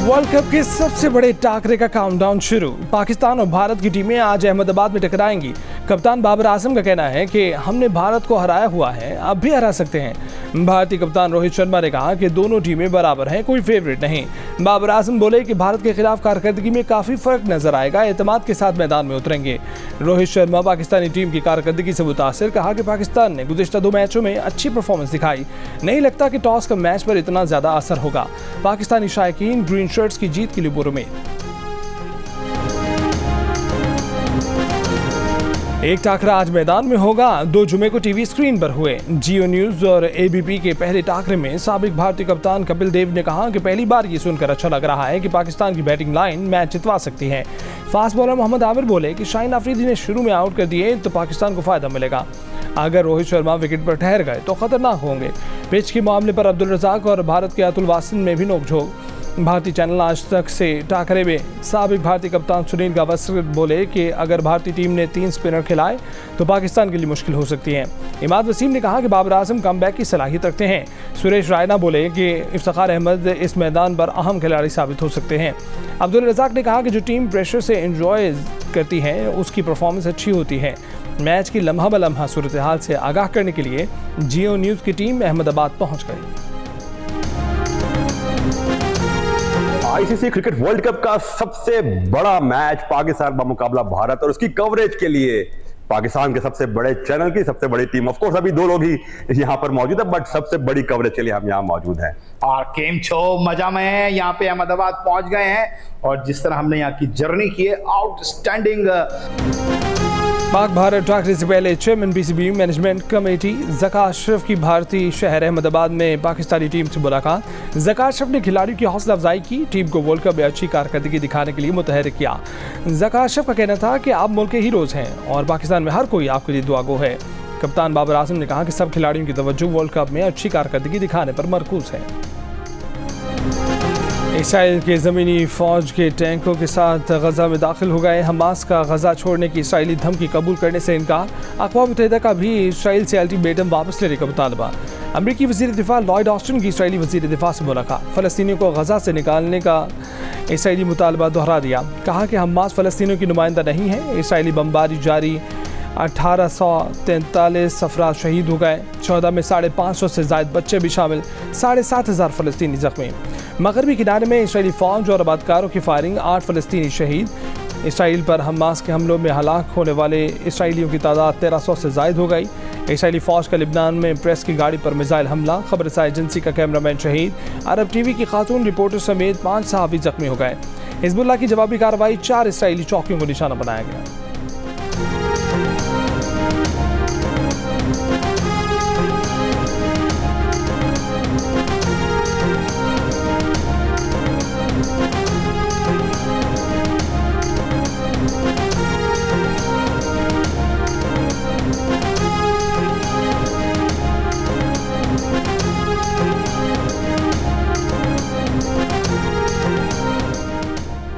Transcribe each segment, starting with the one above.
World cup के सबसे बड़े टाकरे का काउंटडाउन शुरू। पाकिस्तान और भारत की टीमें आज अहमदाबाद में टकराएंगी। कप्तान बाबर आजम का कहना है कि हमने भारत को हराया हुआ है, अब भी हरा सकते हैं। भारतीय कप्तान रोहित शर्मा ने कहा कि दोनों टीमें बराबर हैं, कोई फेवरेट नहीं। बाबर आजम बोले कि भारत के खिलाफ कारकर्दगी में काफ़ी फर्क नजर आएगा, एतमाद के साथ मैदान में उतरेंगे। रोहित शर्मा पाकिस्तानी टीम की कारकर्दगी से मुतासिर, कहा कि पाकिस्तान ने गुज़िश्ता 2 मैचों में अच्छी परफॉर्मेंस दिखाई, नहीं लगता कि टॉस का मैच पर इतना ज़्यादा असर होगा। पाकिस्तानी शायकीन ग्रीन शर्ट्स की जीत के लिए पुरुम्मीद। एक टाकरा आज मैदान में होगा। 2 जुमे को टीवी स्क्रीन पर हुए जियो न्यूज और एबीपी के पहले टाकरे में साबिक भारतीय कप्तान कपिल देव ने कहा कि पहली बार ये सुनकर अच्छा लग रहा है कि पाकिस्तान की बैटिंग लाइन मैच जितवा सकती है। फास्ट बॉलर मोहम्मद आमिर बोले कि शाहीन अफरीदी ने शुरू में आउट कर दिए तो पाकिस्तान को फायदा मिलेगा। अगर रोहित शर्मा विकेट पर ठहर गए तो खतरनाक होंगे। पिच के मामले पर अब्दुल रज़ाक और भारत के अतुल वासिन में भी नोकझोंक। भारतीय चैनल आज तक से टाकरे में साबिक भारतीय कप्तान सुनील गावस्कर बोले कि अगर भारतीय टीम ने 3 स्पिनर खिलाए तो पाकिस्तान के लिए मुश्किल हो सकती है। इमाद वसीम ने कहा कि बाबर आजम कमबैक की सलाहियत रखते हैं। सुरेश रायना बोले कि इफ्तिखार अहमद इस मैदान पर अहम खिलाड़ी साबित हो सकते हैं। अब्दुल रज़ाक ने कहा कि जो टीम प्रेशर से एंजॉय करती है उसकी परफॉर्मेंस अच्छी होती है। मैच की लम्हा ब लम्हा सूरत हाल से आगाह करने के लिए जियो न्यूज़ की टीम अहमदाबाद पहुँच गई। आईसीसी क्रिकेट वर्ल्ड कप का सबसे बड़ा मैच पाकिस्तान का मुकाबला भारत, और उसकी कवरेज के लिए पाकिस्तान के सबसे बड़े चैनल की सबसे बड़ी टीम, ऑफ कोर्स अभी 2 लोग ही यहाँ पर मौजूद है, बट सबसे बड़ी कवरेज के लिए हम यहाँ मौजूद हैं। और केम छो मजा में है, यहाँ पे अहमदाबाद पहुंच गए हैं और जिस तरह हमने यहाँ की जर्नी की है, आउटस्टैंडिंग। पाक भारत टाकरे से पहले chairman PCB management committee Zaka Ashraf की भारतीय शहर अहमदाबाद में पाकिस्तानी टीम से मुलाकात। ज़का अशरफ ने खिलाड़ियों की हौसला अफजाई की, टीम को वर्ल्ड कप में अच्छी कारकर्दगी दिखाने के लिए मुतहर्रिक किया। ज़का अशरफ का कहना था कि आप मुल्क के हीरोज़ हैं और पाकिस्तान में हर कोई आपके लिए दुआगो है। कप्तान बाबर आजम ने कहा कि सब खिलाड़ियों की तवज्जो वर्ल्ड कप में अच्छी कारकर्दगी दिखाने पर मरकूज है। इसराइल के ज़मीनी फ़ौज के टैंकों के साथ गजा में दाखिल हो गए। हमास का गजा छोड़ने की इसराइली धमकी कबूल करने से इनकार। अक़वाम मुत्तहिदा का भी इसराइल से अल्टीमेटम वापस लेने का मुतालबा। अमरीकी वज़ीर दिफ़ा लॉयड ऑस्टिन की इसराइली वज़ीर दिफ़ा से मुलाकात। फ़लस्तीनियों को गजा से निकालने का इसराइली मुतालबा दोहरा दिया। कहा कि हमास फ़लस्तीनियों की नुमाइंदा नहीं है। इसराइली बमबारी जारी, 1843 अफराद शहीद हो गए। 14 में 550 से ज़ायद बच्चे भी शामिल, 7,500 फ़लस्तीनी ज़ख्मी। मगरबी किनारे में इसराइली फ़ौज और आबादकारों की फायरिंग, 8 फ़लस्तीनी शहीद। इसराइल पर हमास के हमलों में हलाक होने वाले इसराइलियों की तादाद 1300 से ज़ायद हो गई। इसराइली फ़ौज का लिबनान में प्रेस की गाड़ी पर मिसाइल हमला, खबरसार एजेंसी का कैमरामैन शहीद। अरब टीवी की खातून रिपोर्टर समेत 5 सहाफ़ी ज़ख्मी हो गए। हिज़्बुल्लाह की जवाबी कार्रवाई, 4 इसराइली चौकियों को निशाना बनाया गया।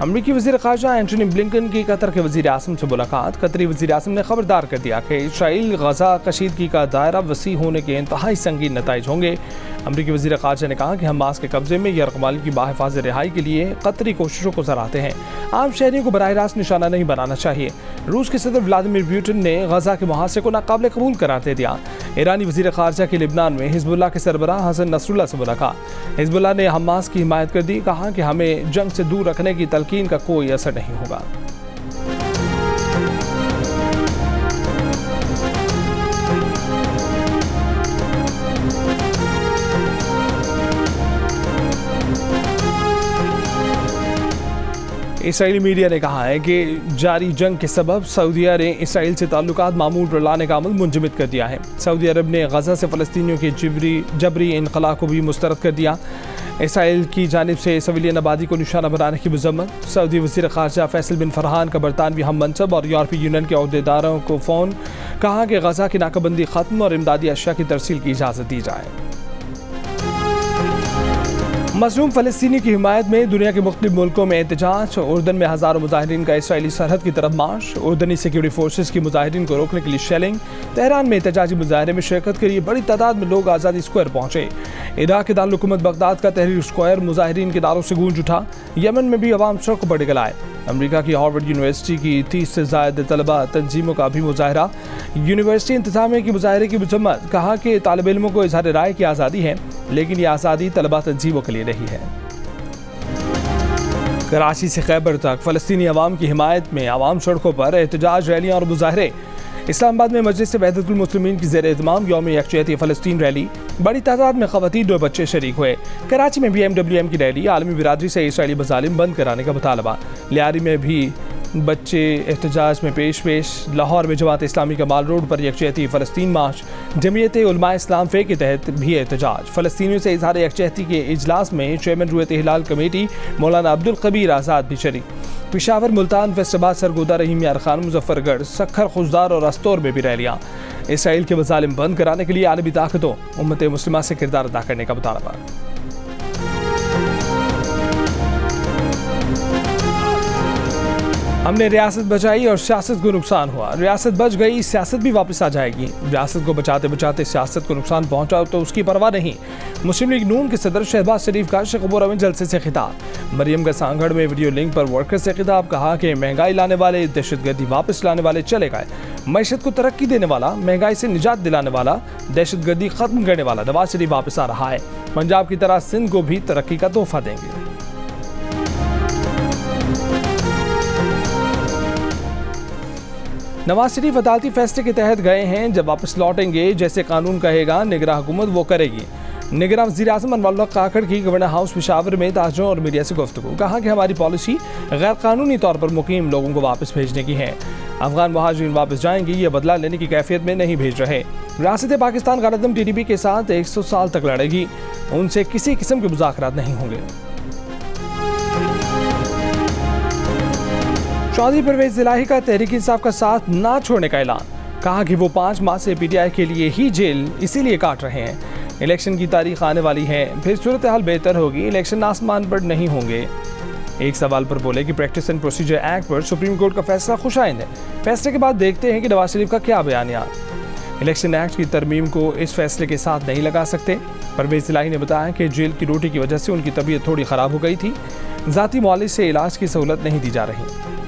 अमरीकी वज़ीर ख़ारजा एंटनी ब्लिंकन की कतर के वज़ीर आज़म से मुलाकात। कतरी वज़ीर आज़म ने खबरदार कर दिया कि इसराइल गजा कशीदगी का दायरा वसी होने के इंतहाई संगीन नताइज होंगे। अमरीकी वज़ीर ख़ारजा ने कहा कि हमास के कब्ज़े में यरगमाली की बाहिफाज़ रिहाई के लिए कतरी कोशिशों को सराहते हैं। आम शहरियों को बराह रास्त निशाना नहीं बनाना चाहिए। रूस के सदर व्लादिमीर पुतिन ने गजा के मुहासरे को नाकाबिल कबूल करार दे दिया। ईरानी वज़ीर ख़ारजा की लिबनान में हिज़्बुल्लाह के सरबराह हसन नसरुल्लाह से मुलाकात। हिज़्बुल्लाह ने हमास की हिमायत कर दी, कहा कि हमें जंग से दूर रखने की तलकीन का कोई असर नहीं होगा। इसराइली मीडिया ने कहा है कि जारी जंग के सबब सऊदीया ने इसराइल से ताल्लुकात मामूल पर लाने का अमल मुंजमद कर दिया है। सऊदी अरब ने गजा से फ़लस्तीनियों के जबरी इनखला को भी मुस्तरद कर दिया। इसराइल की जानिब से सिविलियन आबादी को निशाना बनाने की मज़म्मत। सऊदी वज़ीर ख़ारजा फैसल बिन फरहान का बरतानवी हम मनसब और यूरोपीय यूनियन के अहदेदारों को फ़ोन, कहा कि गजा की नाकाबंदी ख़त्म और इमदादी अशिया की तरसील की इजाज़त दी जाए। मज़लूम फ़लस्तीनी की हिमायत में दुनिया के मुख्तलिफ मुल्कों में एहतजाज। उर्दन में हज़ारों मुजाहिरीन का इसराइली सरहद की तरफ मार्च। उर्दनी सिक्योरिटी फोर्सेस की मुजाहिरीन को रोकने के लिए शेलिंग। तेहरान में एहतजाजी मुजाहरे में शिरकत के लिए बड़ी तादाद में लोग आज़ादी स्क्वायर पहुंचे। इराक के दारुल हुकूमत बगदाद का तहरीर स्क्वायर मुजाहिरीन के नारों से गूंज उठा। यमन में भी अवाम सड़कों पर निकल आए। अमेरिका की हार्वर्ड यूनिवर्सिटी की 30 से ज़ायद तलबा तंजीमों का भी मुजाहरा। यूनिवर्सिटी इंतजामिया की मुजाहरे की मजम्मत। कहा कि तालिब इल्मों को इज़हार राय की आज़ादी है, लेकिन ये आज़ादी तलबा तंजीमों के लिए नहीं है। कराची से खैबर तक फ़लस्तीनी अवाम की हिमायत में अवाम सड़कों पर एहतजाज, रैलियाँ और मुजाहरे। इस्लामाबाद में मजलिस वहदतुल मुस्लिमीन की ज़ेर एहतमाम यौम यकजहती फ़लस्तीन रैली। बड़ी तादाद में ख़वातीन और बच्चे शरीक हुए। कराची में भी MWM की रैली। आलमी बिरादरी से इसराइली मज़ालिम बंद कराने का मुतालबा। लियारी में भी बच्चे एहतजाज में पेश। लाहौर में जमात इस्लामी का माल रोड पर यकजहती फ़लस्तीन मार्च। जमीयत उलमा इस्लाम फ़े के तहत भी एहतजाज। फ़लस्तीनियों से इज़हार यकजहती के इजलास में चेयरमैन रुयत हिलाल कमेटी मौलाना अब्दुल कबीर आज़ाद भी शरीक। पेशावर, मुल्तान, फैसलाबाद, सरगोदा, रहीम यार खान, मुजफ्फरगढ़, सखर, खुजदार और अस्तौर में भी रैलियाँ। इसराइल के मज़ालिम बंद कराने के लिए आलमी ताकतों उम्मत मुस्लिमा से किरदार अदा करने का मुतालबा। हमने रियासत बचाई और सियासत को नुकसान हुआ। रियासत बच गई, सियासत भी वापस आ जाएगी। रियासत को बचाते बचाते सियासत को नुकसान पहुंचा तो उसकी परवाह नहीं। मुस्लिम लीग नून के सदर शहबाज शरीफ का शेख अबू रवीन जलसे से खिताब। मरियम का सांगड़ में वीडियो लिंक पर वर्कर्स से खिताब। कहा कि महंगाई लाने वाले, दहशतगर्दी वापस लाने वाले चले गए। मैशत को तरक्की देने वाला, महंगाई से निजात दिलाने वाला, दहशतगर्दी खत्म करने वाला नवाज शरीफ वापस आ रहा है। पंजाब की तरह सिंध को भी तरक्की का तोहफा देंगे। नवाज शरीफ अदालती फैसले के तहत गए हैं। जब वापस लौटेंगे, जैसे कानून कहेगा निगरान हुकूमत वो करेगी। निगरान वज़ीर आज़म अनवर काकड़ की गवर्नर हाउस पेशावर में ताजरों और मीडिया से गुफ्तगू। कहा कि हमारी पॉलिसी गैर कानूनी तौर पर मुकीम लोगों को वापस भेजने की है। अफगान महाजिरीन वापस जाएंगे, ये बदला लेने की कैफियत में नहीं भेज रहे। रियासत पाकिस्तान गलतम TDP के साथ 100 साल तक लड़ेगी। उनसे किसी किस्म के मुज़ाकरात नहीं होंगे। चौधरी परवेज इलाही का तहरीक इंसाफ का साथ ना छोड़ने का ऐलान। कहा कि वो 5 माह से PTI के लिए ही जेल इसीलिए काट रहे हैं। इलेक्शन की तारीख आने वाली है, फिर सूरत हाल बेहतर होगी। इलेक्शन आसमान पर नहीं होंगे। एक सवाल पर बोले कि प्रैक्टिस एंड प्रोसीजर एक्ट पर सुप्रीम कोर्ट का फैसला खुशाइंद है। फैसले के बाद देखते हैं कि नवाज शरीफ का क्या बयानिया। इलेक्शन एक्ट की तरमीम को इस फैसले के साथ नहीं लगा सकते। परवेज इलाही ने बताया कि जेल की ड्यूटी की वजह से उनकी तबीयत थोड़ी ख़राब हो गई थी। ज़ाती मुआलिज से इलाज की सहूलत नहीं दी जा रही।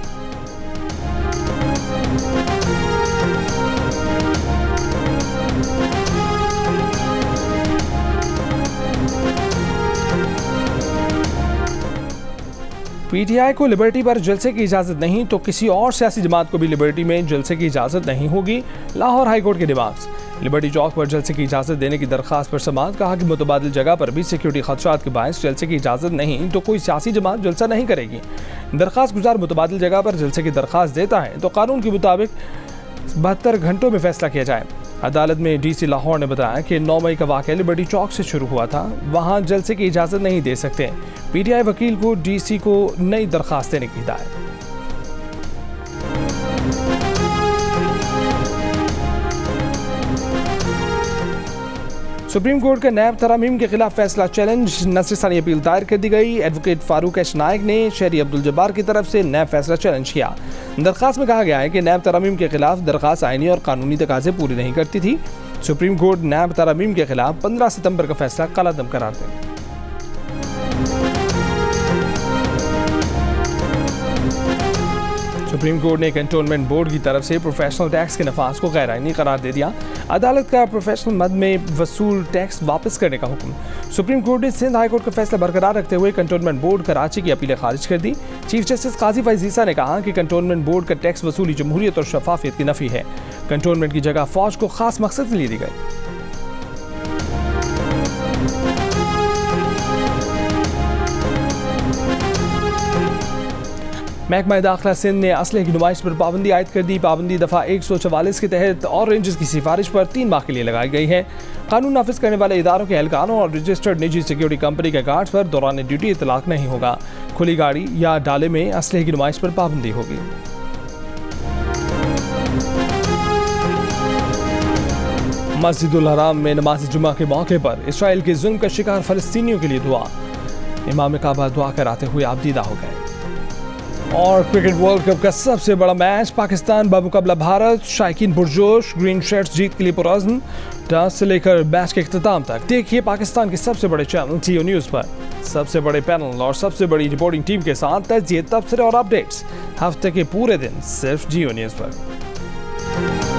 PTI को लिबर्टी पर जलसे की इजाज़त नहीं तो किसी और सियासी जमात को भी लिबर्टी में जलसे की इजाज़त नहीं होगी। लाहौर हाई कोर्ट के डिमांड्स। लिबर्टी चौक पर जलसे की इजाज़त देने की दरख्वास्त पर समाअत। कहा कि मुतबादिल जगह पर भी सिक्योरिटी खदशात के बायस जलसे की इजाज़त नहीं तो कोई सियासी जमात जलसा नहीं करेगी। दरख्वास्त गुजार मुतबादिल जगह पर जलसे की दरख्वास्त देता है तो कानून के मुताबिक 72 घंटों में फैसला किया जाए। अदालत में DC लाहौर ने बताया कि 9 मई का वाक़या लिबर्टी चौक से शुरू हुआ था। वहाँ जलसे की इजाज़त नहीं दे सकते। PTI वकील को DC को नई दरख्वास्त देने की हिदायत। सुप्रीम कोर्ट का नैब तरामीम के खिलाफ फैसला चैलेंज। नसरसानी अपील दायर कर दी गई। एडवोकेट फारूक एच नायक ने शहरी अब्दुल जब्बार की तरफ से नैब फैसला चैलेंज किया। दरख्वास्त में कहा गया है कि नैब तरामीम के खिलाफ दरख्वास्त आईनी और कानूनी तकाजे पूरी नहीं करती थी। सुप्रीम कोर्ट नैब तरामीम के खिलाफ 15 सितंबर का फैसला कलअदम करार दे। सुप्रीम कोर्ट ने कंटोनमेंट बोर्ड की तरफ से प्रोफेशनल टैक्स के नफाज को गैर आईनी करार दे दिया। अदालत का प्रोफेशनल मद में वसूल टैक्स वापस करने का हुक्म। सुप्रीम कोर्ट ने सिंध हाई कोर्ट का फैसला बरकरार रखते हुए कंटोनमेंट बोर्ड कराची की अपीलें खारिज कर दी। चीफ जस्टिस काजी फैज़ ईसा ने कहा कि कंटोनमेंट बोर्ड का टैक्स वसूली जमहूरियत और शफाफियत की नफी है। कंटोनमेंट की जगह फौज को खास मकसद के लिए दी गई। महकमा दाखिला सिंध ने असलहे की नुमाइश पर पाबंदी आयद कर दी। पाबंदी दफ़ा 144 के तहत और रेंजर्स की सिफारिश पर 3 माह के लिए लगाई गई है। कानून नाफिज करने वाले इदारों के एहलकारों और रजिस्टर्ड निजी सिक्योरिटी कंपनी के गार्ड्स पर दौरान ड्यूटी इतलाक नहीं होगा। खुली गाड़ी या डाले में असलहे की नुमाइश पर पाबंदी होगी। मस्जिदुल हराम में नमाज जुमा के मौके पर इसराइल के जुल्म का शिकार फ़लस्तीनियों के लिए दुआ। इमाम काबा दुआ कराते हुए आबदीदा हो गए। और क्रिकेट वर्ल्ड कप का सबसे बड़ा मैच पाकिस्तान बमुकाबला भारत, शायकीन पुरजोश, ग्रीन शर्ट्स जीत के लिए पुरअज़्म। टॉस से लेकर मैच के इख्तिताम तक देखिए पाकिस्तान के सबसे बड़े चैनल जियो न्यूज़ पर। सबसे बड़े पैनल और सबसे बड़ी रिपोर्टिंग टीम के साथ तजिए, तबसरे और अपडेट्स हफ्ते के पूरे दिन सिर्फ जियो न्यूज़ पर।